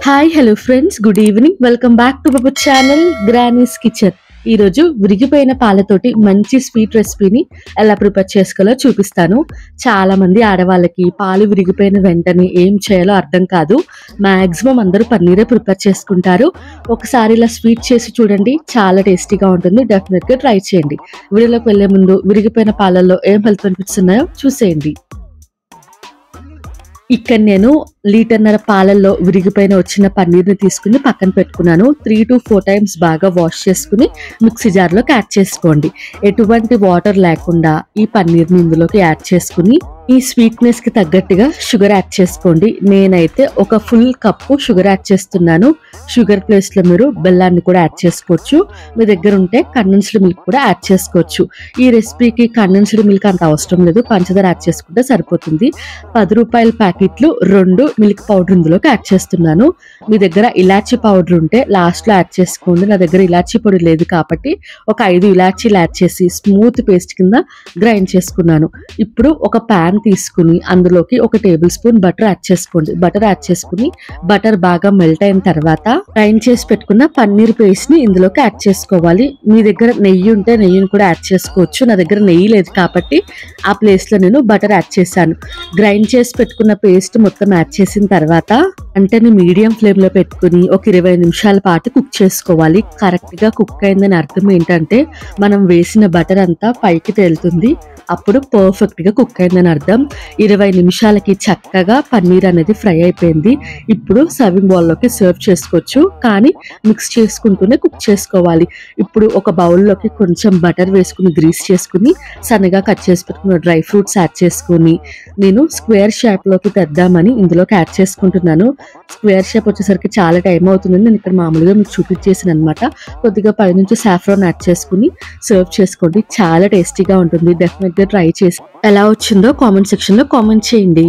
Hi hello friends, good evening. Welcome back to our channel granny's kitchen. ఈరోజు విరిగిపోయిన పాలతోటి మంచి sweet రెసిపీని ఎలా ప్రిపేర్ చేసుకోవాలో చూపిస్తాను. చాలా మంది ఆడవాళ్ళకి పాలు విరిగిపోయిన వెంటనే ఏం చేయాలో అర్థం కాదు. మాక్సిమం అందరూ పన్నీరే ప్రిపేర్ చేసుకుంటారు. ఒకసారి ఇలా స్వీట్ చేసి చూడండి, చాలా టేస్టీగా ఉంటుంది. డెఫినెట్గా ట్రై చేయండి. వీడియోలోకి వెళ్లే ముందు విరిగిపోయిన పాలల్లో ఏం హెల్త్ బెనిఫిట్స్ ఉన్నాయో చూసేయండి. ఇక్కడ నేను లీటర్న్నర పాలల్లో విరిగిపోయిన వచ్చిన పన్నీర్ని తీసుకుని పక్కన పెట్టుకున్నాను. 3 to 4 times బాగా వాష్ చేసుకుని మిక్సీ జార్లోకి యాడ్ చేసుకోండి. ఎటువంటి వాటర్ లేకుండా ఈ పన్నీర్ని ఇందులోకి యాడ్ చేసుకుని ఈ స్వీట్నెస్ కి తగ్గట్టుగా షుగర్ యాడ్ చేసుకోండి. నేనైతే ఒక ఫుల్ కప్పు షుగర్ యాడ్ చేస్తున్నాను. షుగర్ ప్లేస్ లో మీరు బెల్లాన్ని కూడా యాడ్ చేసుకోవచ్చు. మీ దగ్గర ఉంటే కండెన్స్డ్ మిల్క్ కూడా యాడ్ చేసుకోవచ్చు. ఈ రెసిపీకి కండెన్స్డ్ మిల్క్ అంత అవసరం లేదు, పంచదార యాడ్ చేసుకుంటే సరిపోతుంది. 10 రూపాయల ప్యాకెట్లు 2 మిల్క్ పౌడర్ ఇందులోకి యాడ్ చేస్తున్నాను. మీ దగ్గర ఇలాచీ పౌడర్ ఉంటే లాస్ట్ లో యాడ్ చేసుకోండి. నా దగ్గర ఇలాచీ పొడి లేదు కాబట్టి ఒక 5 ఇలాచీలు యాడ్ చేసి స్మూత్ పేస్ట్ కింద గ్రైండ్ చేసుకున్నాను. ఇప్పుడు ఒక ప్యాన్ తీసుకుని అందులోకి 1 టేబుల్ స్పూన్ బటర్ యాడ్ చేసుకోండి. బటర్ యాడ్ చేసుకుని బటర్ బాగా మెల్ట్ అయిన తర్వాత గ్రైండ్ చేసి పెట్టుకున్న పన్నీర్ పేస్ట్ ని ఇందులోకి యాడ్ చేసుకోవాలి. మీ దగ్గర నెయ్యి ఉంటే నెయ్యిని కూడా యాడ్ చేసుకోవచ్చు. నా దగ్గర నెయ్యి లేదు కాబట్టి ఆ ప్లేస్ లో నేను బటర్ యాడ్ చేశాను. గ్రైండ్ చేసి పెట్టుకున్న పేస్ట్ మొత్తం యాడ్ చేసిన తర్వాత అంటే మీడియం ఫ్లేమ్ లో పెట్టుకుని ఒక 20 నిమిషాల పాటు కుక్ చేసుకోవాలి. కరెక్ట్ గా కుక్ అయిందని అర్థం ఏంటంటే మనం వేసిన బటర్ అంతా పైకి తేలుతుంది. అప్పుడు పర్ఫెక్ట్ గా కుక్ అయిందని అర్థం. 20 నిమిషాలకి చక్కగా పన్నీర్ అనేది ఫ్రై అయిపోయింది. ఇప్పుడు సర్వింగ్ బౌల్లోకి సర్వ్ చేసుకోవచ్చు, కానీ మిక్స్ చేసుకుంటూనే కుక్ చేసుకోవాలి. ఇప్పుడు ఒక బౌల్లోకి కొంచెం బటర్ వేసుకుని గ్రీస్ చేసుకుని సన్నగా కట్ చేసి పెట్టుకున్న డ్రై ఫ్రూట్స్ యాడ్ చేసుకుని నేను స్క్వేర్ షేప్ లోకి తెద్దామని ఇందులోకి యాడ్ చేసుకుంటున్నాను. స్క్వేర్ షేప్ వచ్చేసరికి చాలా టైం అవుతుంది. నేను ఇక్కడ మామూలుగా మీకు చూపించేసాను అనమాట. కొద్దిగా పైనుంచి సాఫ్రాన్ యాడ్ చేసుకుని సర్వ్ చేసుకోండి. చాలా టేస్టీగా ఉంటుంది. డెఫినెట్ గా ట్రై చేసి ఎలా వచ్చిందో కామెంట్ సెక్షన్ లో కామెంట్ చేయండి.